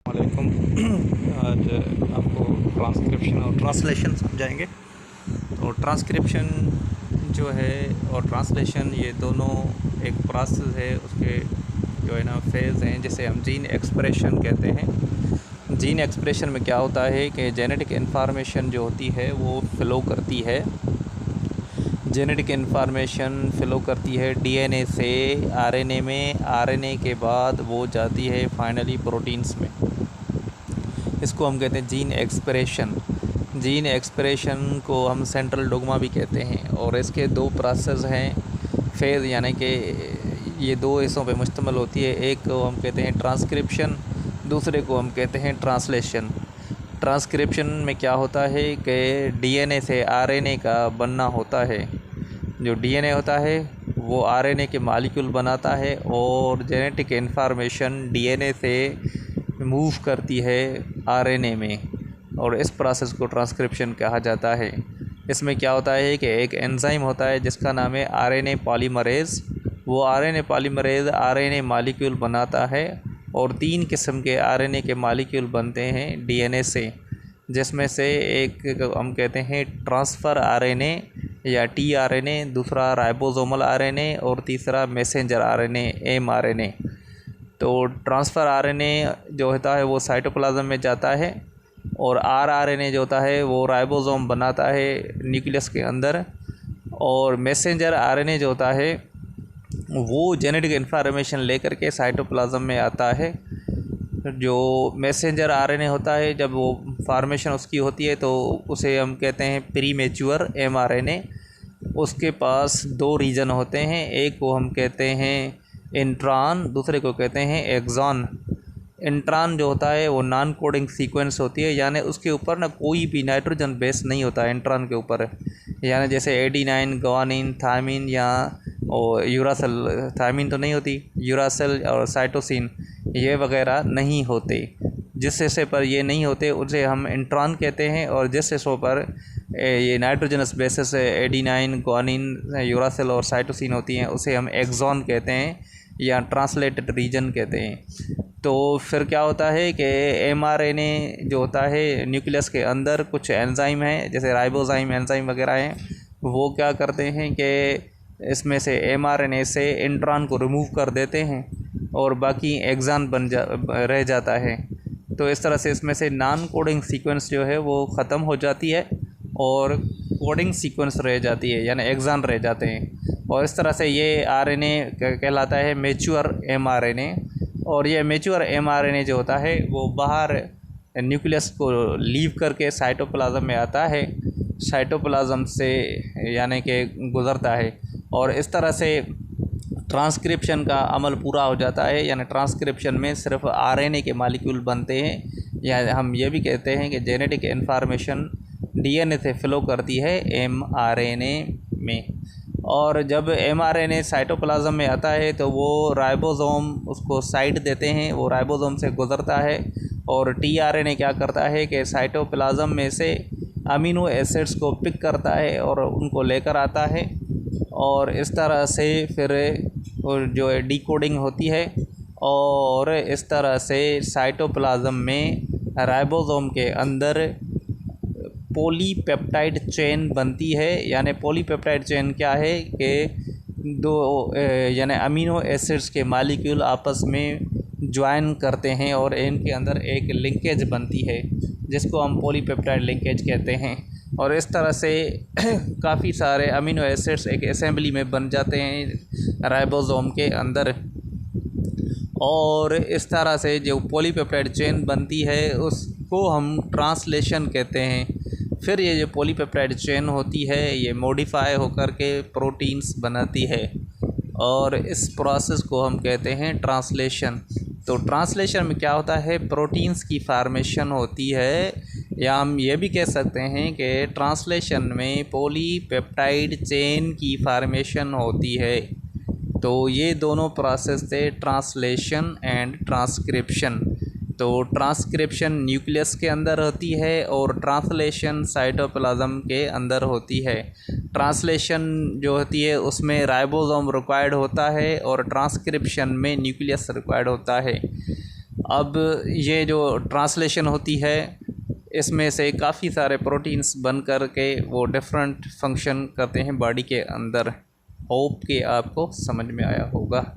वालेकुम। आज आपको ट्रांसक्रिप्शन और ट्रांसलेशन समझाएंगे। तो ट्रांसक्रिप्शन जो है और ट्रांसलेशन ये दोनों एक प्रोसेस है, उसके जो है ना फेज़ हैं, जिसे हम जीन एक्सप्रेशन कहते हैं। जीन एक्सप्रेशन में क्या होता है कि जेनेटिक इन्फॉर्मेशन जो होती है वो फ़्लो करती है। जेनेटिक इन्फॉर्मेशन फ़्लो करती है डीएनए से आरएनए में, आरएनए के बाद वो जाती है फाइनली प्रोटीन्स में। इसको हम कहते हैं जीन एक्सप्रेशन। जीन एक्सप्रेशन को हम सेंट्रल डोग्मा भी कहते हैं और इसके दो प्रोसेस हैं, फेज़, यानी कि ये दो हिस्सों पे मुश्तमिल होती है। एक को हम कहते हैं ट्रांसक्रिप्शन, दूसरे को हम कहते हैं ट्रांसलेशन। ट्रांसक्रिप्शन में क्या होता है कि डीएनए से आरएनए का बनना होता है। जो डीएनए होता है वो आरएनए के मॉलिक्यूल बनाता है और जेनेटिक इन्फॉर्मेशन डीएनए से मूव करती है आरएनए में, और इस प्रोसेस को ट्रांसक्रिप्शन कहा जाता है। इसमें क्या होता है कि एक एंजाइम होता है जिसका नाम है आरएनए पॉलीमरेज़। वो आरएनए पॉलीमरेज़ आरएनए मॉलिक्यूल बनाता है और 3 किस्म के आरएनए के मॉलिक्यूल बनते हैं डीएनए से, जिसमें से एक हम कहते हैं ट्रांसफ़र आरएनए या टीआरएनए, दूसरा राइबोसोमल आरएनए और तीसरा मैसेंजर आरएनए एमआरएनए। तो ट्रांसफ़र आरएनए जो होता है वो साइटोप्लाज्म में जाता है और आरआरएनए जो होता है वो राइबोसोम बनाता है न्यूक्लियस के अंदर, और मैसेंजर आरएनए जो होता है वो जेनेटिक इन्फॉर्मेशन लेकर के साइटोप्लाज्म में आता है। जो मैसेंजर आरएनए होता है, जब वो फॉर्मेशन उसकी होती है तो उसे हम कहते हैं प्रीमेच्योर एमआरएनए। उसके पास 2 रीजन होते हैं, एक को हम कहते हैं इंट्रॉन, दूसरे को कहते हैं एक्सॉन। इंट्रॉन जो होता है वो नॉन कोडिंग सीक्वेंस होती है, यानी उसके ऊपर ना कोई भी नाइट्रोजन बेस नहीं होता है इंट्रॉन के ऊपर, यानी जैसे एडिनाइन, गुआनिन, थायमिन या और यूरासिल। थायमिन तो नहीं होती, यूरासिल और साइटोसिन ये वगैरह नहीं होते। जिस हिस्से पर ये नहीं होते उसे हम इंट्रॉन कहते हैं, और जिस हिस्सों पर ये nitrogenous bases adenine, guanine, uracil और साइटोसिन होती हैं उसे हम एक्सॉन कहते हैं या ट्रांसलेटेड रीजन कहते हैं। तो फिर क्या होता है कि एमआरएनए जो होता है न्यूक्लियस के अंदर कुछ एंजाइम हैं, जैसे राइबोजाइम एंजाइम वगैरह हैं, वो क्या करते हैं कि इसमें से एमआरएनए से इंट्रॉन को रिमूव कर देते हैं और बाकी एक्सॉन रह जाता है। तो इस तरह से इसमें से नॉन कोडिंग सीक्वेंस जो है वो ख़त्म हो जाती है और कोडिंग सीक्वेंस रह जाती है, यानी एक्सॉन रह जाते हैं, और इस तरह से ये आरएनए कहलाता है मैच्योर एमआरएनए। और ये मैच्योर एमआरएनए जो होता है वो बाहर न्यूक्लियस को लीव करके साइटोप्लाज्म में आता है, साइटोप्लाज्म से यानी कि गुज़रता है, और इस तरह से ट्रांसक्रिप्शन का अमल पूरा हो जाता है। यानी ट्रांसक्रिप्शन में सिर्फ आरएनए के मॉलिक्यूल बनते हैं, या हम ये भी कहते हैं कि जेनेटिक इन्फॉर्मेशन डीएनए से फ़्लो करती है एमआरएनए में। और जब एमआरएनए साइटोप्लाज्म में आता है तो वो राइबोसोम उसको साइड देते हैं, वो राइबोसोम से गुज़रता है, और टीआरएनए क्या करता है कि साइटोप्लाज्म में से अमीनो एसिड्स को पिक करता है और उनको लेकर आता है, और इस तरह से फिर जो है डिकोडिंग होती है, और इस तरह से साइटोप्लाज्म में राइबोसोम के अंदर पॉलीपेप्टाइड चेन बनती है। यानी पॉलीपेप्टाइड चेन क्या है कि 2 यानी अमीनो एसिड्स के मॉलिक्यूल आपस में ज्वाइन करते हैं और इनके अंदर एक लिंकेज बनती है जिसको हम पॉलीपेप्टाइड लिंकेज कहते हैं, और इस तरह से काफ़ी सारे अमीनो एसिड्स एक असेंबली में बन जाते हैं राइबोसोम के अंदर। और इस तरह से जो पॉलीपेप्टाइड चेन बनती है उसको हम ट्रांसलेशन कहते हैं। फिर ये जो पॉलीपेप्टाइड चेन होती है ये मॉडिफाई होकर के प्रोटीन्स बनाती है, और इस प्रोसेस को हम कहते हैं ट्रांसलेशन। तो ट्रांसलेशन में क्या होता है, प्रोटीन्स की फार्मेशन होती है, या हम ये भी कह सकते हैं कि ट्रांसलेशन में पॉलीपेप्टाइड चेन की फार्मेशन होती है। तो ये दोनों प्रोसेस थे, ट्रांसलेशन एंड ट्रांसक्रिप्शन। तो ट्रांसक्रिप्शन न्यूक्लियस के अंदर होती है और ट्रांसलेशन साइटोप्लाज्म के अंदर होती है। ट्रांसलेशन जो होती है उसमें राइबोसोम रिक्वायर्ड होता है और ट्रांसक्रिप्शन में न्यूक्लियस रिक्वायर्ड होता है। अब ये जो ट्रांसलेशन होती है, इसमें से काफ़ी सारे प्रोटीन्स बन कर के वो डिफरेंट फंक्शन करते हैं बॉडी के अंदर। होप कि आपको समझ में आया होगा।